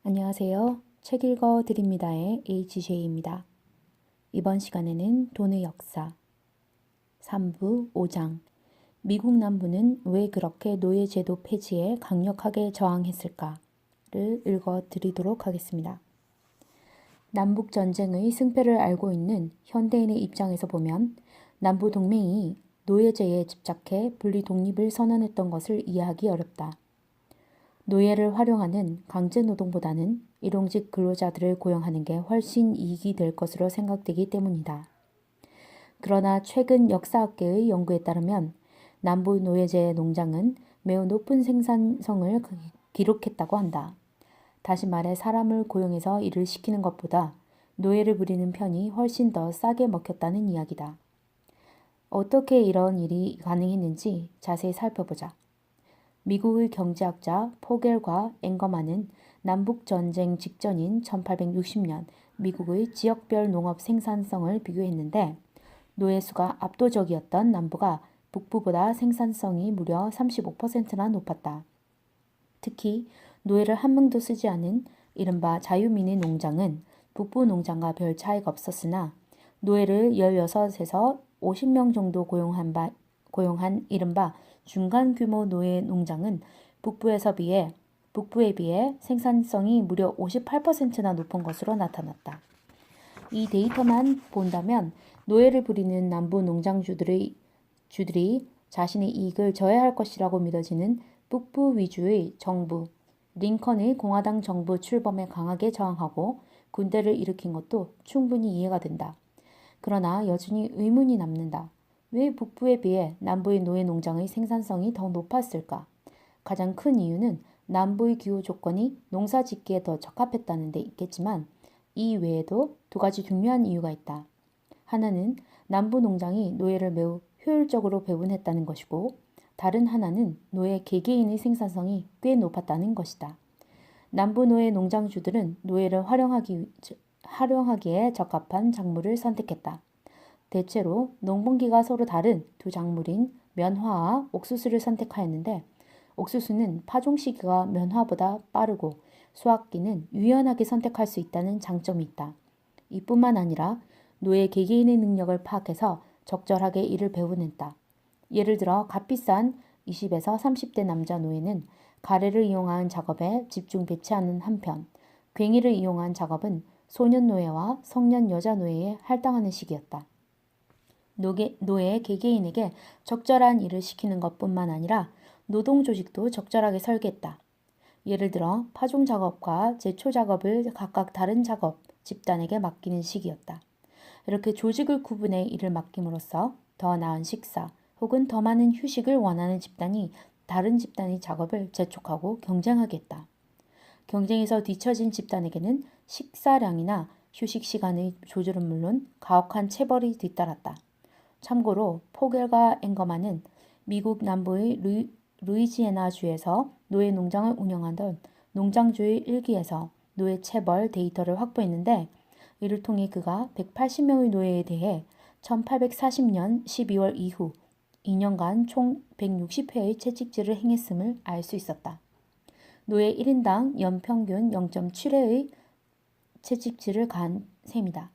안녕하세요. 책 읽어 드립니다의 HJ입니다. 이번 시간에는 돈의 역사 3부 5장 미국 남부는 왜 그렇게 노예제도 폐지에 강력하게 저항했을까를 읽어 드리도록 하겠습니다. 남북 전쟁의 승패를 알고 있는 현대인의 입장에서 보면 남부 동맹이 노예제에 집착해 분리 독립을 선언했던 것을 이해하기 어렵다. 노예를 활용하는 강제노동보다는 일용직 근로자들을 고용하는 게 훨씬 이익이 될 것으로 생각되기 때문이다. 그러나 최근 역사학계의 연구에 따르면 남부 노예제 농장은 매우 높은 생산성을 기록했다고 한다. 다시 말해 사람을 고용해서 일을 시키는 것보다 노예를 부리는 편이 훨씬 더 싸게 먹혔다는 이야기다. 어떻게 이런 일이 가능했는지 자세히 살펴보자. 미국의 경제학자 포겔과 앵거만은 남북전쟁 직전인 1860년 미국의 지역별 농업 생산성을 비교했는데 노예수가 압도적이었던 남부가 북부보다 생산성이 무려 35%나 높았다. 특히 노예를 한 명도 쓰지 않은 이른바 자유민의 농장은 북부 농장과 별 차이가 없었으나 노예를 16에서 50명 정도 고용한 이른바 중간 규모 노예 농장은 북부에 비해 생산성이 무려 58%나 높은 것으로 나타났다. 이 데이터만 본다면 노예를 부리는 남부 농장주들이 자신의 이익을 저해할 것이라고 믿어지는 북부 위주의 정부, 링컨의 공화당 정부 출범에 강하게 저항하고 군대를 일으킨 것도 충분히 이해가 된다. 그러나 여전히 의문이 남는다. 왜 북부에 비해 남부의 노예 농장의 생산성이 더 높았을까? 가장 큰 이유는 남부의 기후 조건이 농사 짓기에 더 적합했다는 데 있겠지만 이 외에도 두 가지 중요한 이유가 있다. 하나는 남부 농장이 노예를 매우 효율적으로 배분했다는 것이고 다른 하나는 노예 개개인의 생산성이 꽤 높았다는 것이다. 남부 노예 농장주들은 노예를 활용하기에 적합한 작물을 선택했다. 대체로 농번기가 서로 다른 두 작물인 면화와 옥수수를 선택하였는데 옥수수는 파종 시기가 면화보다 빠르고 수확기는 유연하게 선택할 수 있다는 장점이 있다. 이뿐만 아니라 노예 개개인의 능력을 파악해서 적절하게 일을 배분했다. 예를 들어 값비싼 20에서 30대 남자 노예는 가래를 이용한 작업에 집중 배치하는 한편 괭이를 이용한 작업은 소년 노예와 성년 여자 노예에 할당하는 식이었다. 노예 개개인에게 적절한 일을 시키는 것뿐만 아니라 노동 조직도 적절하게 설계했다. 예를 들어 파종 작업과 제초 작업을 각각 다른 작업 집단에게 맡기는 식이었다. 이렇게 조직을 구분해 일을 맡김으로써 더 나은 식사 혹은 더 많은 휴식을 원하는 집단이 다른 집단의 작업을 재촉하고 경쟁하게 했다. 경쟁에서 뒤처진 집단에게는 식사량이나 휴식 시간의 조절은 물론 가혹한 체벌이 뒤따랐다. 참고로 포겔과 앵거만은 미국 남부의 루이지애나주에서 노예 농장을 운영하던 농장주의 일기에서 노예 체벌 데이터를 확보했는데 이를 통해 그가 180명의 노예에 대해 1840년 12월 이후 2년간 총 160회의 채찍질을 행했음을 알 수 있었다. 노예 1인당 연평균 0.7회의 채찍질을 간 셈이다.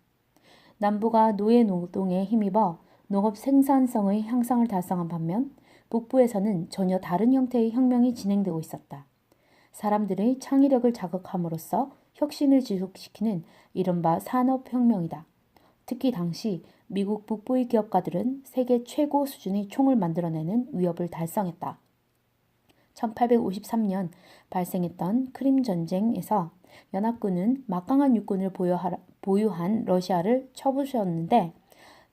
남부가 노예 노동에 힘입어 농업 생산성의 향상을 달성한 반면 북부에서는 전혀 다른 형태의 혁명이 진행되고 있었다. 사람들의 창의력을 자극함으로써 혁신을 지속시키는 이른바 산업혁명이다. 특히 당시 미국 북부의 기업가들은 세계 최고 수준의 총을 만들어내는 위협을 달성했다. 1853년 발생했던 크림 전쟁에서 연합군은 막강한 육군을 보유한 러시아를 쳐부수었는데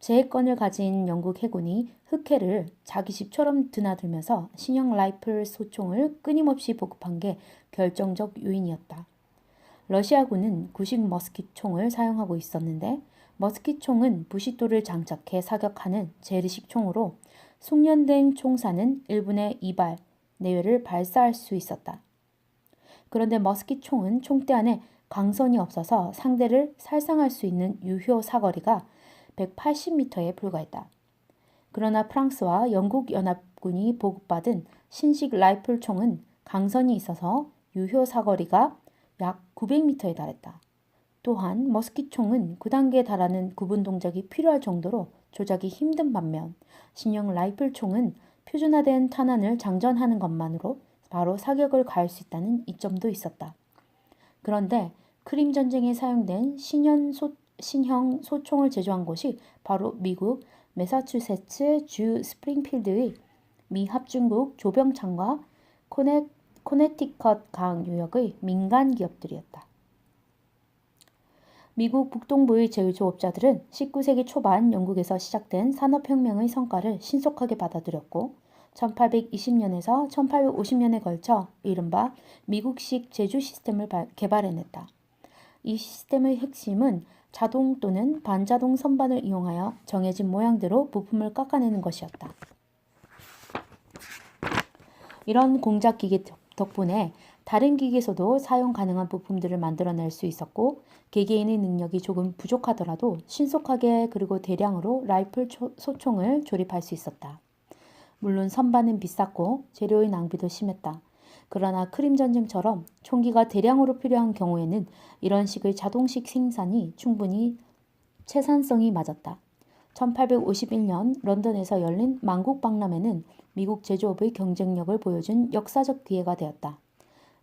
제해권을 가진 영국 해군이 흑해를 자기 집처럼 드나들면서 신형 라이플 소총을 끊임없이 보급한 게 결정적 요인이었다. 러시아군은 구식 머스킷 총을 사용하고 있었는데 머스킷 총은 부싯돌을 장착해 사격하는 재래식 총으로 숙련된 총사는 1분에 2발 내외를 발사할 수 있었다. 그런데 머스킷 총은 총대 안에 강선이 없어서 상대를 살상할 수 있는 유효 사거리가 180m에 불과했다. 그러나 프랑스와 영국 연합군이 보급받은 신식 라이플 총은 강선이 있어서 유효 사거리가 약 900m에 달했다. 또한 머스킷총은 9단계에 달하는 구분 동작이 필요할 정도로 조작이 힘든 반면 신형 라이플총은 표준화된 탄환을 장전하는 것만으로 바로 사격을 가할 수 있다는 이점도 있었다. 그런데 크림 전쟁에 사용된 신형 소총을 제조한 곳이 바로 미국 매사추세츠 주 스프링필드의 미 합중국 조병창과 코네티컷 강 유역의 민간 기업들이었다. 미국 북동부의 제조업자들은 19세기 초반 영국에서 시작된 산업혁명의 성과를 신속하게 받아들였고 1820년에서 1850년에 걸쳐 이른바 미국식 제조 시스템을 개발해냈다. 이 시스템의 핵심은 자동 또는 반자동 선반을 이용하여 정해진 모양대로 부품을 깎아내는 것이었다. 이런 공작 기계 덕분에 다른 기계에서도 사용 가능한 부품들을 만들어낼 수 있었고 개개인의 능력이 조금 부족하더라도 신속하게 그리고 대량으로 라이플 소총을 조립할 수 있었다. 물론 선반은 비쌌고 재료의 낭비도 심했다. 그러나 크림 전쟁처럼 총기가 대량으로 필요한 경우에는 이런 식의 자동식 생산이 충분히 채산성이 맞았다. 1851년 런던에서 열린 만국박람회는 미국 제조업의 경쟁력을 보여준 역사적 기회가 되었다.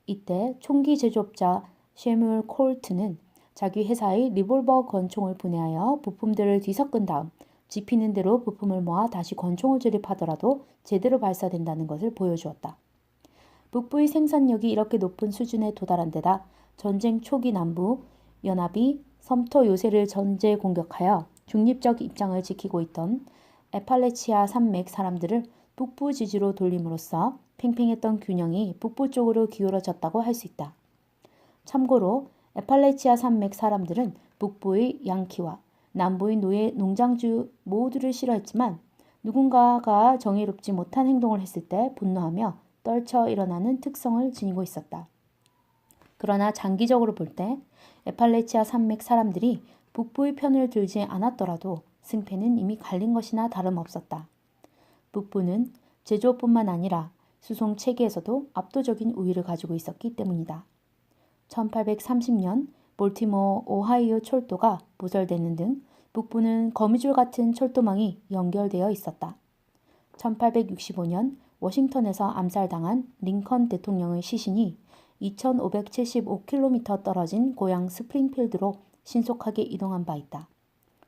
이때 총기 제조업자 셰뮤얼 콜트는 자기 회사의 리볼버 권총을 분해하여 부품들을 뒤섞은 다음 집히는 대로 부품을 모아 다시 권총을 조립하더라도 제대로 발사된다는 것을 보여주었다. 북부의 생산력이 이렇게 높은 수준에 도달한 데다 전쟁 초기 남부 연합이 섬터 요새를 전제 공격하여 중립적 입장을 지키고 있던 에팔레치아 산맥 사람들을 북부 지지로 돌림으로써 팽팽했던 균형이 북부 쪽으로 기울어졌다고 할 수 있다. 참고로 에팔레치아 산맥 사람들은 북부의 양키와 남부의 농장주 모두를 싫어했지만 누군가가 정의롭지 못한 행동을 했을 때 분노하며 떨쳐 일어나는 특성을 지니고 있었다. 그러나 장기적으로 볼 때 에팔레치아 산맥 사람들이 북부의 편을 들지 않았더라도 승패는 이미 갈린 것이나 다름없었다. 북부는 제조업뿐만 아니라 수송 체계에서도 압도적인 우위를 가지고 있었기 때문이다. 1830년 볼티모어 오하이오 철도가 부설되는 등 북부는 거미줄 같은 철도망이 연결되어 있었다. 1865년 워싱턴에서 암살당한 링컨 대통령의 시신이 2575km 떨어진 고향 스프링필드로 신속하게 이동한 바 있다.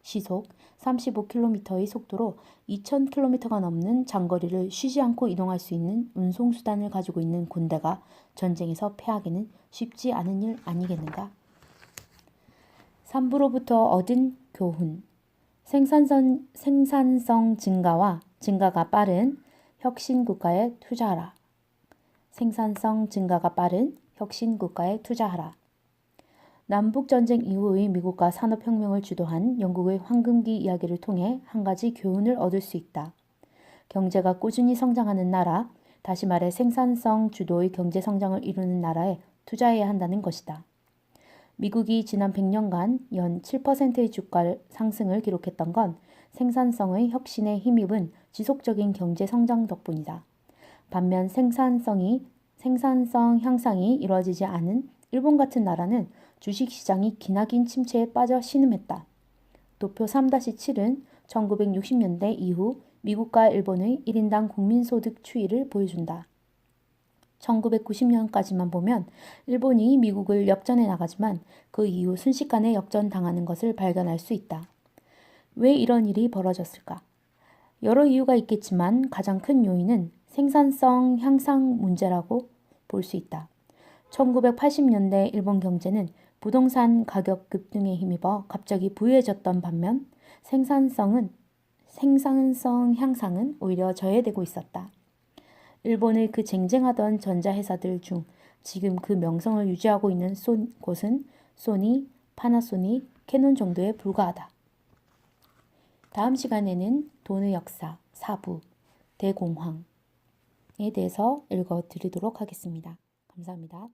시속 35km의 속도로 2000km가 넘는 장거리를 쉬지 않고 이동할 수 있는 운송수단을 가지고 있는 군대가 전쟁에서 패하기는 쉽지 않은 일 아니겠는가? 산부로부터 얻은 교훈. 생산성 증가가 빠른 혁신 국가에 투자하라. 생산성 증가가 빠른 혁신 국가에 투자하라. 남북전쟁 이후의 미국과 산업혁명을 주도한 영국의 황금기 이야기를 통해 한 가지 교훈을 얻을 수 있다. 경제가 꾸준히 성장하는 나라, 다시 말해 생산성 주도의 경제성장을 이루는 나라에 투자해야 한다는 것이다. 미국이 지난 100년간 연 7%의 주가 상승을 기록했던 건 생산성의 혁신에 힘입은 지속적인 경제성장 덕분이다. 반면 생산성 향상이 이루어지지 않은 일본 같은 나라는 주식시장이 기나긴 침체에 빠져 신음했다. 도표 3-7은 1960년대 이후 미국과 일본의 1인당 국민소득 추이를 보여준다. 1990년까지만 보면 일본이 미국을 역전해 나가지만 그 이후 순식간에 역전당하는 것을 발견할 수 있다. 왜 이런 일이 벌어졌을까? 여러 이유가 있겠지만 가장 큰 요인은 생산성 향상 문제라고 볼 수 있다. 1980년대 일본 경제는 부동산 가격 급등에 힘입어 갑자기 부유해졌던 반면 생산성 향상은 오히려 저해되고 있었다. 일본의 그 쟁쟁하던 전자회사들 중 지금 그 명성을 유지하고 있는 곳은 소니, 파나소닉, 캐논 정도에 불과하다. 다음 시간에는 돈의 역사 4부 대공황에 대해서 읽어드리도록 하겠습니다. 감사합니다.